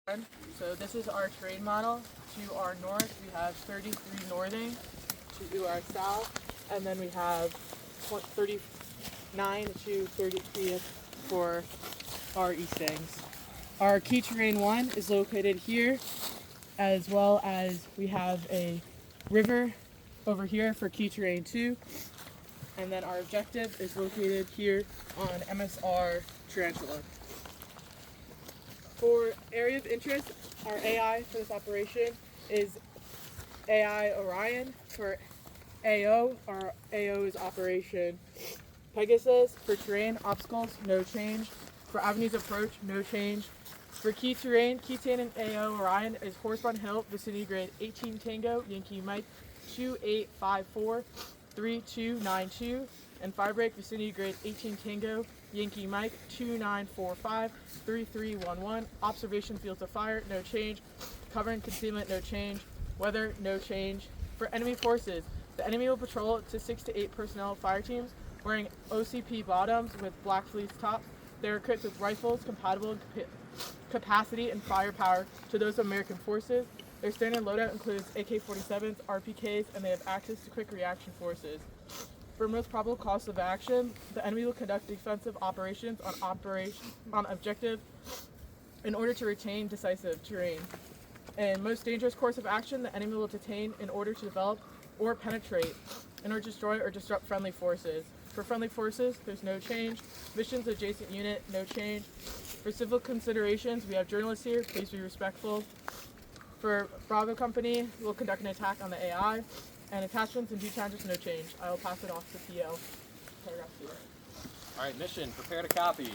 So this is our terrain model. To our north, we have 33 northing. To our south, and then we have 39 to 33 for our eastings. Our key terrain 1 is located here, as well as we have a river over here for key terrain 2. And then our objective is located here on MSR Tarantula. For area of interest, our AI for this operation is AI Orion. For AO, our AO is Operation Pegasus. For terrain, obstacles, no change. For avenues approach, no change. For key terrain and AO Orion is Horse Run Hill, vicinity grade 18 Tango, Yankee Mike 2854 3292, and Firebreak, vicinity grade 18 Tango, Yankee Mike 2945 3311. Observation fields of fire, no change. Cover and concealment, no change. Weather, no change. For enemy forces, the enemy will patrol to 6 to 8 personnel fire teams wearing OCP bottoms with black fleece tops. They are equipped with rifles compatible in capacity and firepower to those of American forces. Their standard loadout includes AK-47s, RPKs, and they have access to quick reaction forces. For most probable course of action, the enemy will conduct defensive operations on objective in order to retain decisive terrain. In most dangerous course of action, the enemy will detain in order to develop or penetrate in order to destroy or disrupt friendly forces. For friendly forces, there's no change. Missions adjacent unit, no change. For civil considerations, we have journalists here. Please be respectful. For Bravo Company, we'll conduct an attack on the AI. And attachments and detachments, no change. I will pass it off to PL. Paragraph 2. All right, mission, prepare to copy.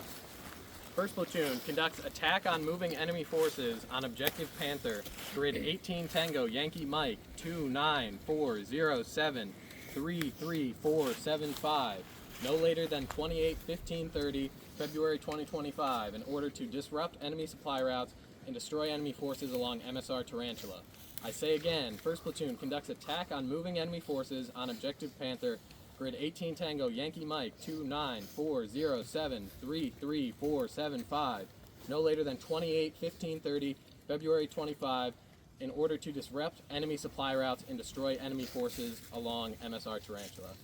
First platoon conducts attack on moving enemy forces on objective Panther, grid 18 Tango, Yankee Mike 29407 33475, no later than 28-15-30, February 2025, in order to disrupt enemy supply routes and destroy enemy forces along MSR Tarantula. I say again, first platoon conducts attack on moving enemy forces on objective Panther, grid 18 Tango, Yankee Mike 29407 33475, no later than 28-15-30, February 25, in order to disrupt enemy supply routes and destroy enemy forces along MSR Tarantula.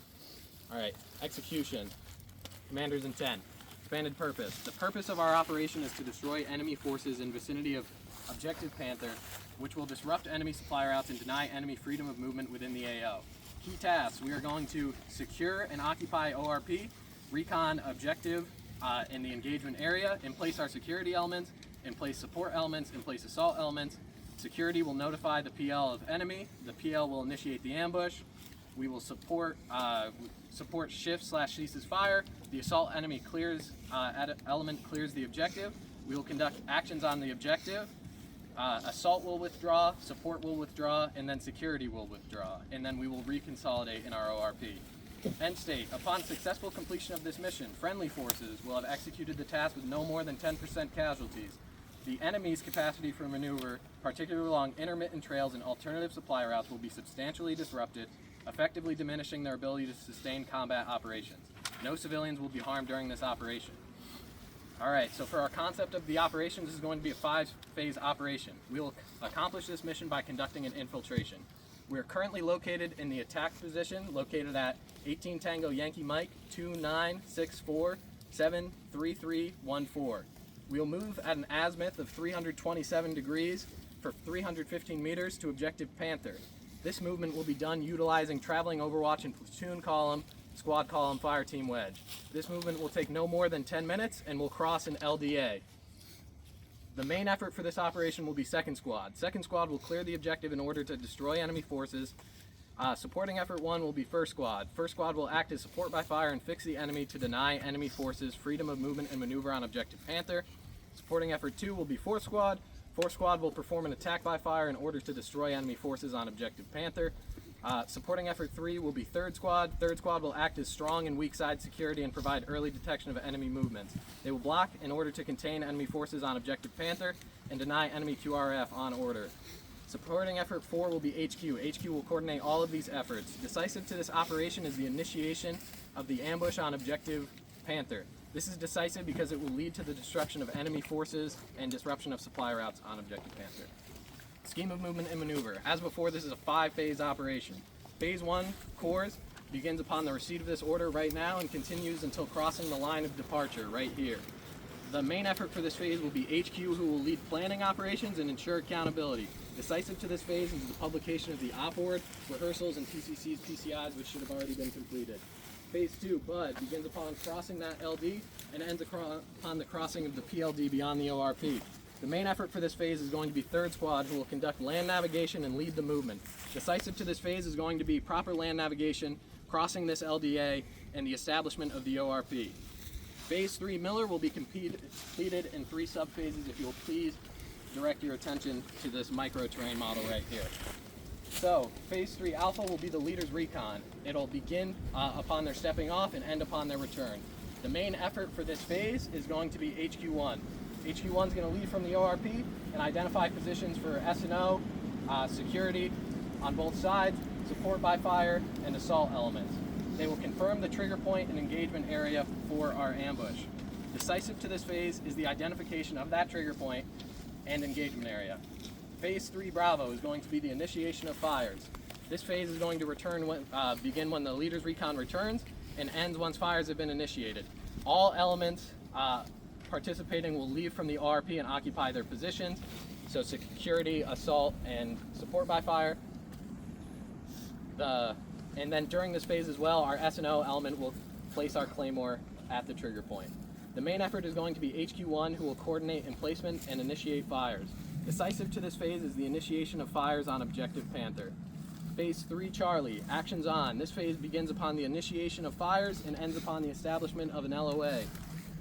Alright, execution. Commander's intent. Expanded purpose. The purpose of our operation is to destroy enemy forces in vicinity of objective Panther, which will disrupt enemy supply routes and deny enemy freedom of movement within the AO. Key tasks: we are going to secure and occupy ORP, recon objective in the engagement area, in place our security elements, in place support elements, in place assault elements. Security will notify the PL of enemy. The PL will initiate the ambush. We will support shift/ceases fire. The assault enemy element clears the objective. We will conduct actions on the objective. Assault will withdraw, support will withdraw, and then security will withdraw. And then we will reconsolidate in our ORP. End state: upon successful completion of this mission, friendly forces will have executed the task with no more than 10% casualties. The enemy's capacity for maneuver, particularly along intermittent trails and alternative supply routes, will be substantially disrupted, effectively diminishing their ability to sustain combat operations. No civilians will be harmed during this operation. Alright, so for our concept of the operation, this is going to be a 5-phase operation. We will accomplish this mission by conducting an infiltration. We are currently located in the attack position, located at 18 Tango Yankee Mike 2964 73314. We will move at an azimuth of 327 degrees for 315 meters to objective Panther. This movement will be done utilizing traveling overwatch and platoon column, squad column, fire team wedge. This movement will take no more than 10 minutes and will cross an LDA. The main effort for this operation will be second squad. Second squad will clear the objective in order to destroy enemy forces. Supporting effort 1 will be first squad. First squad will act as support by fire and fix the enemy to deny enemy forces freedom of movement and maneuver on objective Panther. Supporting effort 2 will be fourth squad. Fourth squad will perform an attack by fire in order to destroy enemy forces on objective Panther. Supporting effort 3 will be third squad. Third squad will act as strong and weak side security and provide early detection of enemy movements. They will block in order to contain enemy forces on objective Panther and deny enemy QRF on order. Supporting effort 4 will be HQ. HQ will coordinate all of these efforts. Decisive to this operation is the initiation of the ambush on objective Panther. This is decisive because it will lead to the destruction of enemy forces and disruption of supply routes on Objective Panther. Scheme of movement and maneuver. As before, this is a 5-phase operation. Phase 1, cores, begins upon the receipt of this order right now and continues until crossing the line of departure right here. The main effort for this phase will be HQ, who will lead planning operations and ensure accountability. Decisive to this phase is the publication of the OPORD, rehearsals, and PCC's PCIs, which should have already been completed. Phase 2, BUD, begins upon crossing that LD and ends upon the crossing of the PLD beyond the ORP. The main effort for this phase is going to be 3rd Squad, who will conduct land navigation and lead the movement. Decisive to this phase is going to be proper land navigation, crossing this LDA, and the establishment of the ORP. Phase 3, Miller, will be completed in 3 subphases. If you'll please direct your attention to this micro-terrain model right here. So, Phase 3 Alpha will be the leader's recon. It'll begin upon their stepping off and end upon their return. The main effort for this phase is going to be HQ1. HQ1 is going to lead from the ORP and identify positions for S&O, security on both sides, support by fire, and assault elements. They will confirm the trigger point and engagement area for our ambush. Decisive to this phase is the identification of that trigger point and engagement area. Phase 3 Bravo is going to be the initiation of fires. This phase is going to begin when the leader's recon returns and ends once fires have been initiated. All elements participating will leave from the ORP and occupy their positions, so security, assault, and support by fire. And then during this phase as well, our S&O element will place our Claymore at the trigger point. The main effort is going to be HQ1, who will coordinate emplacement and initiate fires. Decisive to this phase is the initiation of fires on Objective Panther. Phase 3 Charlie, actions on. This phase begins upon the initiation of fires and ends upon the establishment of an LOA.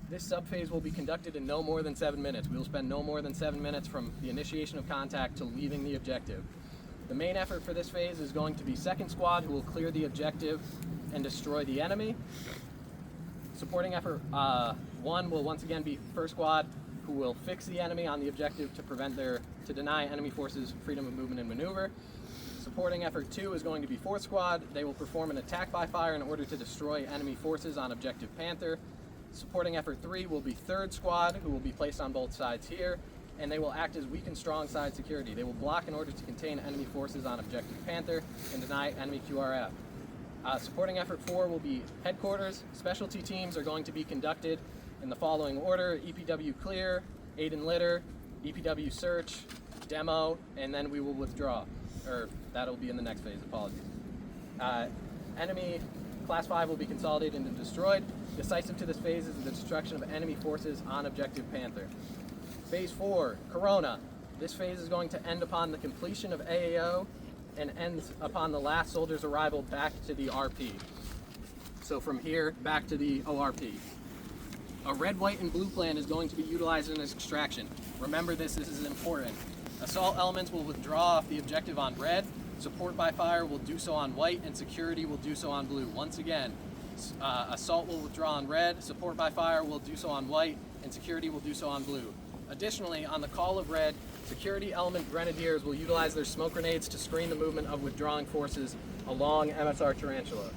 This subphase will be conducted in no more than 7 minutes. We will spend no more than 7 minutes from the initiation of contact to leaving the objective. The main effort for this phase is going to be 2nd Squad, who will clear the objective and destroy the enemy. Supporting effort 1 will once again be 1st Squad, who will fix the enemy on the objective to deny enemy forces freedom of movement and maneuver. Supporting effort 2 is going to be 4th Squad. They will perform an attack by fire in order to destroy enemy forces on Objective Panther. Supporting effort 3 will be 3rd Squad, who will be placed on both sides here, and they will act as weak and strong side security. They will block in order to contain enemy forces on Objective Panther and deny enemy QRF. Supporting effort 4 will be headquarters. Specialty teams are going to be conducted in the following order: EPW clear, aid and litter, EPW search, demo, and then we will withdraw. Or that'll be in the next phase, apologies. Enemy Class 5 will be consolidated and destroyed. Decisive to this phase is the destruction of enemy forces on Objective Panther. Phase 4, Corona. This phase is going to end upon the completion of AAO and ends upon the last soldier's arrival back to the RP. So from here, back to the ORP. A red, white, and blue plan is going to be utilized in this extraction. Remember this is important. Assault elements will withdraw off the objective on red, support by fire will do so on white, and security will do so on blue. Once again, assault will withdraw on red, support by fire will do so on white, and security will do so on blue. Additionally, on the call of red, security element grenadiers will utilize their smoke grenades to screen the movement of withdrawing forces along MSR Tarantula.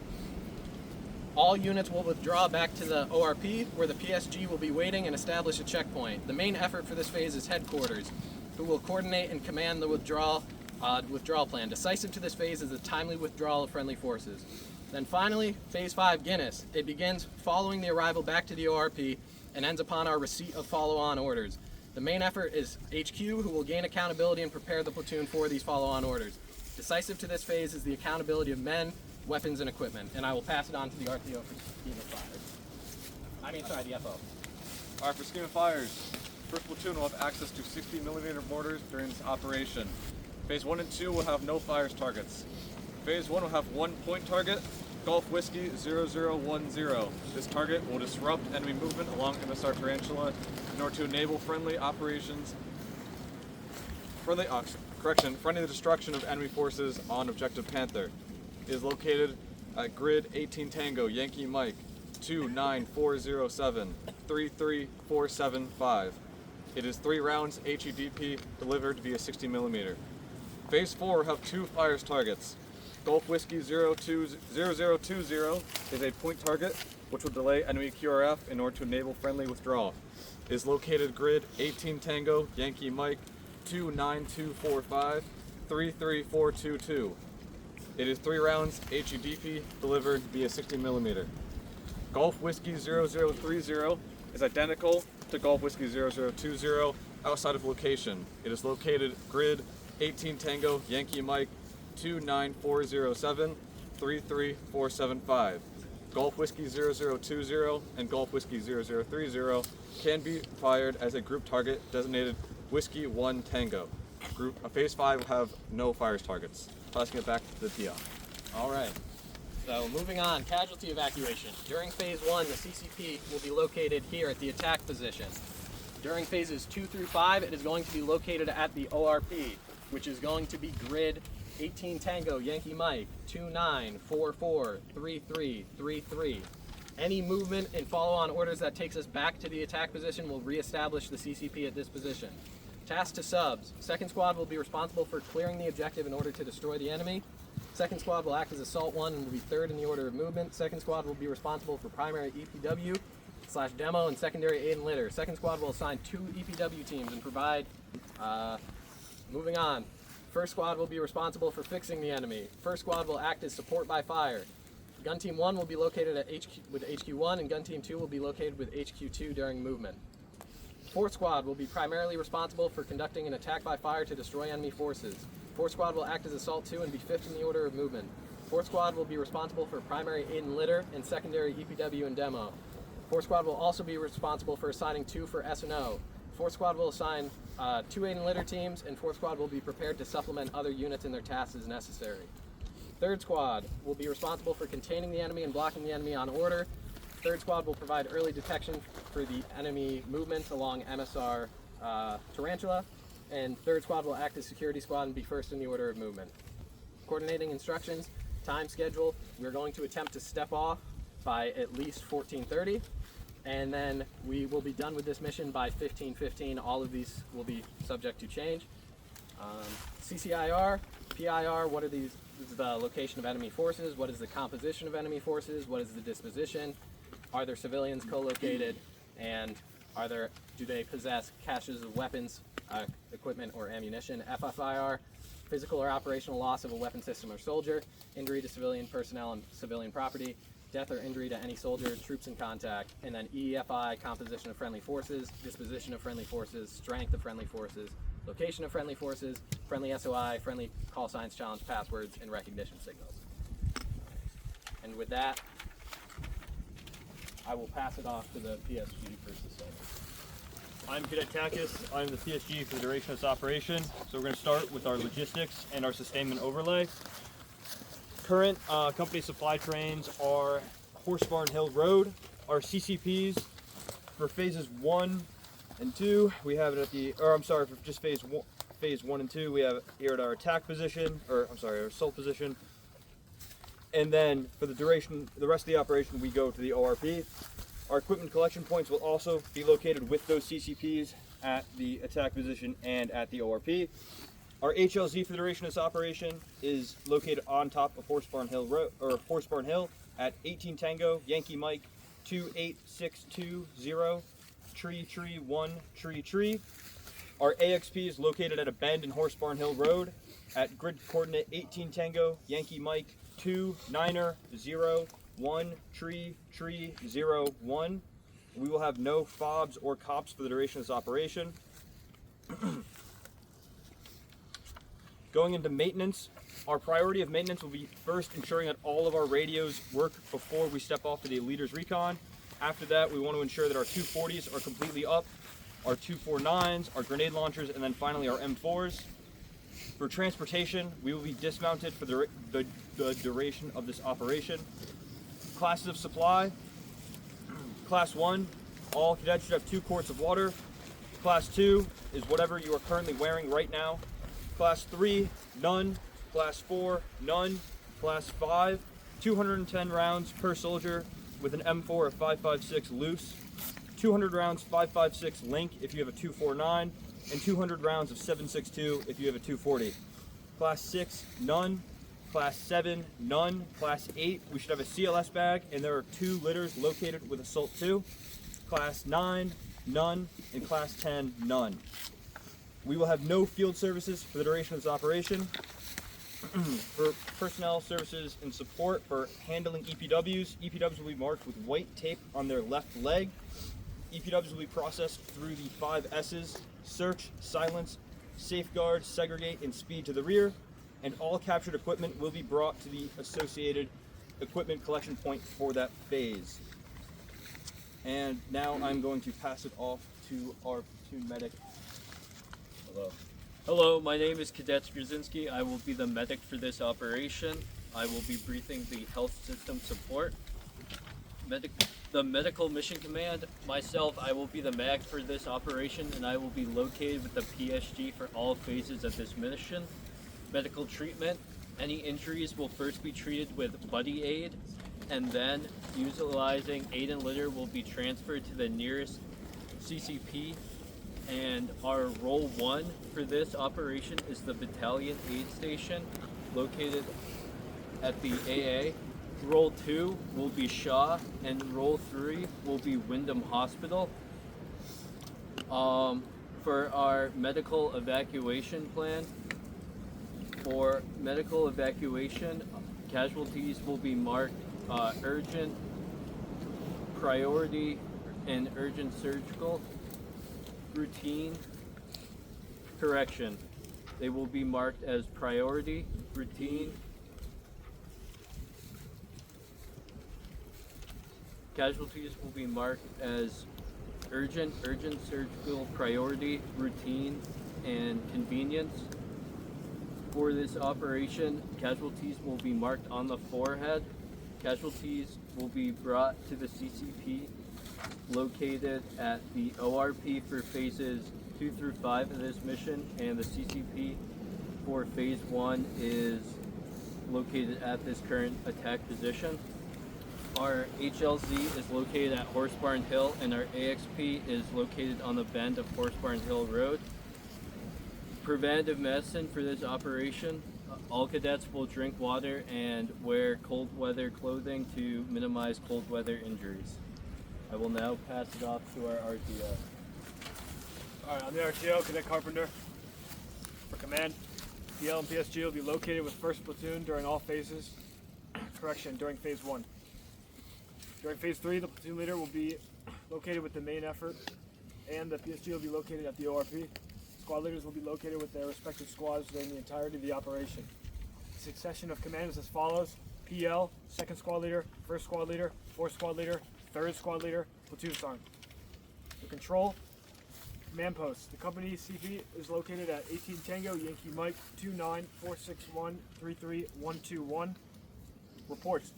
All units will withdraw back to the ORP, where the PSG will be waiting and establish a checkpoint. The main effort for this phase is headquarters, who will coordinate and command the withdrawal plan. Decisive to this phase is the timely withdrawal of friendly forces. Then finally, Phase 5, Guinness. It begins following the arrival back to the ORP and ends upon our receipt of follow-on orders. The main effort is HQ, who will gain accountability and prepare the platoon for these follow-on orders. Decisive to this phase is the accountability of men, weapons, and equipment. And I will pass it on to the RTO for scheme of fires. The FO. Alright, for scheme of fires, first platoon will have access to 60mm mortars during this operation. Phase 1 and 2 will have no fires targets. Phase 1 will have one point target, Golf Whiskey 0010. This target will disrupt enemy movement along MSR Tarantula in order to enable friendly the destruction of enemy forces on Objective Panther. It is located at grid 18 Tango, Yankee Mike, 29407 33475. It is 3 rounds HEDP delivered via 60mm. Phase 4 will have 2 fires targets. Golf Whiskey 0020 is a point target which will delay enemy QRF in order to enable friendly withdrawal. It is located grid 18 Tango Yankee Mike 29245 33422. It is 3 rounds HEDP delivered via 60mm. Golf Whiskey 0030 is identical to Golf Whiskey 0020 outside of location. It is located grid 18 Tango Yankee Mike 29407 33475. Golf Whiskey 0020 and Golf Whiskey 0030 can be fired as a group target designated Whiskey 1 Tango. Phase 5 will have no fires targets. Passing it back to the TI. All right. So moving on, casualty evacuation. During phase 1, the CCP will be located here at the attack position. During phases 2 through 5, it is going to be located at the ORP, which is going to be grid 18 Tango Yankee Mike 2944 3333. Any movement in follow-on orders that takes us back to the attack position will reestablish the CCP at this position. Task to subs. Second squad will be responsible for clearing the objective in order to destroy the enemy. Second squad will act as Assault 1 and will be third in the order of movement. Second squad will be responsible for primary EPW/demo and secondary aid and litter. Second squad will assign 2 EPW teams and provide, moving on. First squad will be responsible for fixing the enemy. First squad will act as support by fire. Gun Team 1 will be located at HQ 1 and Gun Team 2 will be located with HQ 2 during movement. Fourth squad will be primarily responsible for conducting an attack by fire to destroy enemy forces. Fourth squad will act as Assault 2 and be fifth in the order of movement. Fourth squad will be responsible for primary aid and litter and secondary EPW and demo. Fourth squad will also be responsible for assigning 2 for S&O. Fourth squad will assign 2 aid and litter teams, and fourth squad will be prepared to supplement other units in their tasks as necessary. Third squad will be responsible for containing the enemy and blocking the enemy on order. Third squad will provide early detection for the enemy movement along MSR Tarantula, and third squad will act as security squad and be first in the order of movement. Coordinating instructions, time schedule, we're going to attempt to step off by at least 14:30, and then we will be done with this mission by 15:15. All of these will be subject to change. CCIR, PIR, what are these? This is the location of enemy forces. What is the composition of enemy forces? What is the disposition? Are there civilians co-located? And do they possess caches of weapons, equipment, or ammunition? FFIR, physical or operational loss of a weapon system or soldier, injury to civilian personnel and civilian property, death or injury to any soldier, troops in contact, and then EFI, composition of friendly forces, disposition of friendly forces, strength of friendly forces, location of friendly forces, friendly SOI, friendly call signs, challenge passwords, and recognition signals. And with that, I will pass it off to the PSG for sustainment. I'm Cadet Takis. I'm the PSG for the duration of this operation. So we're going to start with our logistics and our sustainment overlay. Current company supply trains are Horse Barn Hill Road. Our CCPs for phases 1 and 2, we have it at the, or I'm sorry, for just phase 1 and 2, we have it here at our attack position, or I'm sorry, our assault position. And then for the duration, the rest of the operation, we go to the ORP. Our equipment collection points will also be located with those CCPs at the attack position and at the ORP. Our HLZ for the duration of this operation is located on top of Horse Barn Hill Road, or Horse Barn Hill at 18 Tango Yankee Mike 28620 Tree 1 Tree. Our AXP is located at a bend in Horse Barn Hill Road at grid coordinate 18 Tango Yankee Mike 2901 Tree 01. We will have no FOBs or COPs for the duration of this operation. Going into maintenance, our priority of maintenance will be first ensuring that all of our radios work before we step off to the leader's recon. After that, we want to ensure that our 240s are completely up, our 249s, our grenade launchers, and then finally our M4s. For transportation, we will be dismounted for the duration of this operation. Classes of supply. Class 1, all cadets should have 2 quarts of water. Class 2 is whatever you are currently wearing right now. Class 3, none. Class 4, none. Class 5, 210 rounds per soldier with an M4 of 5.56 loose. 200 rounds 5.56 link if you have a 249, and 200 rounds of 7.62 if you have a 240. Class 6, none. Class 7, none. Class 8, we should have a CLS bag, and there are 2 litters located with Assault 2. Class 9, none. And Class 10, none. We will have no field services for the duration of this operation. For personnel services and support for handling EPWs, EPWs will be marked with white tape on their left leg. EPWs will be processed through the 5 S's: search, silence, safeguard, segregate, and speed to the rear. And all captured equipment will be brought to the associated equipment collection point for that phase. And now I'm going to pass it off to our platoon medic. Hello. Hello, my name is Cadet Skrzyński. I will be the medic for this operation. I will be briefing the health system support. The Medical Mission Command, myself, I will be the MAG for this operation, and I will be located with the PSG for all phases of this mission. Medical treatment, any injuries will first be treated with buddy aid, and then, utilizing aid and litter, will be transferred to the nearest CCP. And our role 1 for this operation is the Battalion Aid Station, located at the AA. Role 2 will be Shaw, and Role 3 will be Wyndham Hospital. For our medical evacuation plan, for medical evacuation, casualties will be marked urgent, priority, and urgent surgical. Routine, correction. They will be marked as priority, routine. Casualties will be marked as urgent, surgical, priority, routine, and convenience. For this operation, casualties will be marked on the forehead. Casualties will be brought to the CCP located at the ORP for phases 2 through 5 of this mission, and the CCP for phase 1 is located at this current attack position. Our HLZ is located at Horse Barn Hill, and our AXP is located on the bend of Horse Barn Hill Road. Preventative medicine for this operation, all cadets will drink water and wear cold weather clothing to minimize cold weather injuries. I will now pass it off to our RTO. Alright, I'm the RTO, Cadet Carpenter. For command, PL and PSG will be located with 1st Platoon during all phases. Correction, during phase 1. During phase 3, the platoon leader will be located with the main effort, and the PSG will be located at the ORP. Squad leaders will be located with their respective squads during the entirety of the operation. The succession of command is as follows: PL, 2nd Squad Leader, 1st Squad Leader, 4th Squad Leader, 3rd Squad Leader, Platoon Sergeant. For control, command post. The company CP is located at 18 Tango Yankee Mike 29461-33121. Reports.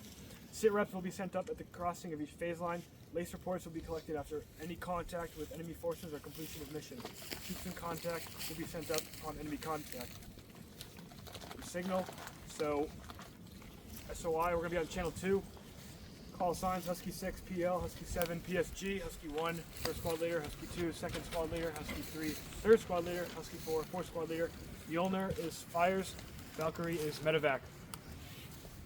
Sit reps will be sent up at the crossing of each phase line. Lace reports will be collected after any contact with enemy forces or completion of mission. Troops in contact will be sent up upon enemy contact. For signal, so SOI, we're going to be on channel 2. Call signs: Husky 6, PL, Husky 7, PSG, Husky 1, 1st Squad Leader, Husky 2, 2nd Squad Leader, Husky 3, 3rd Squad Leader, Husky 4, 4th Squad Leader. Mjolnir is fires, Valkyrie is medevac.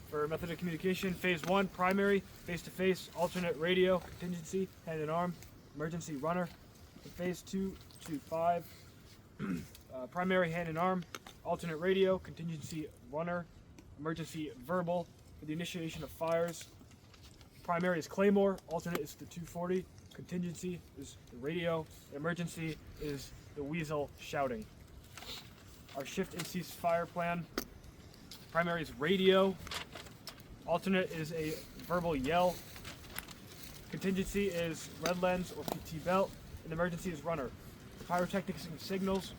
For method of communication, phase 1, primary, face-to-face, alternate radio, contingency, hand and arm, emergency runner. For phase 2 to 5, primary, hand and arm, alternate radio, contingency runner, emergency verbal. For the initiation of fires, primary is Claymore, alternate is the 240, contingency is the radio, emergency is the weasel shouting. Our shift and cease fire plan, primary is radio, alternate is a verbal yell, contingency is red lens or PT belt, and emergency is runner. Pyrotechnics and signals,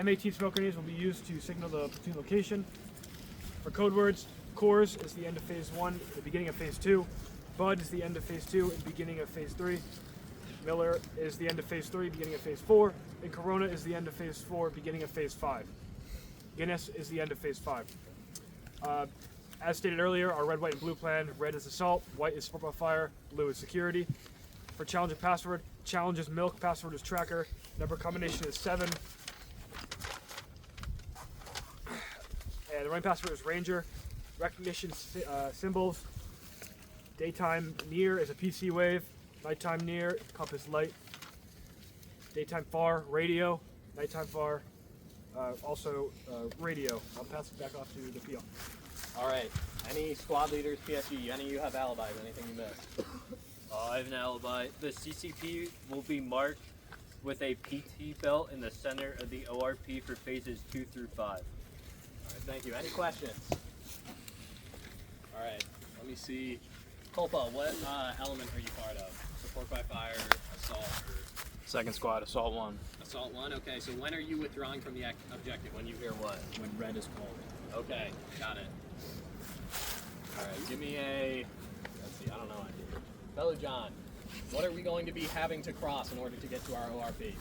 MAT smoke grenades will be used to signal the platoon location. For code words, Coors is the end of phase 1, the beginning of phase 2. Bud is the end of phase 2 and beginning of phase 3. Miller is the end of phase 3, beginning of phase 4. And Corona is the end of phase 4, beginning of phase 5. Guinness is the end of phase 5. As stated earlier, our red, white, and blue plan: red is assault, white is support by fire, blue is security. For challenge and password, challenge is milk, password is tracker, number combination is 7. And the running password is Ranger. recognition symbols. Daytime near is a PC wave. Nighttime near, compass light. Daytime far, radio. Nighttime far, also radio. I'll pass it back off to the field. All right. Any squad leaders, PSG, any of you have alibis, anything you missed? I have an alibi. The CCP will be marked with a PT belt in the center of the ORP for phases 2 through 5. All right, thank you. Any questions? All right, let me see. Culpa, what element are you part of? Support by fire, assault, or Second squad, assault 1. assault 1? Okay, so when are you withdrawing from the objective? When you hear what? When red is called. Okay, got it. All right, give me a, let's see, I don't know. Fellow John, what are we going to be having to cross in order to get to our ORP?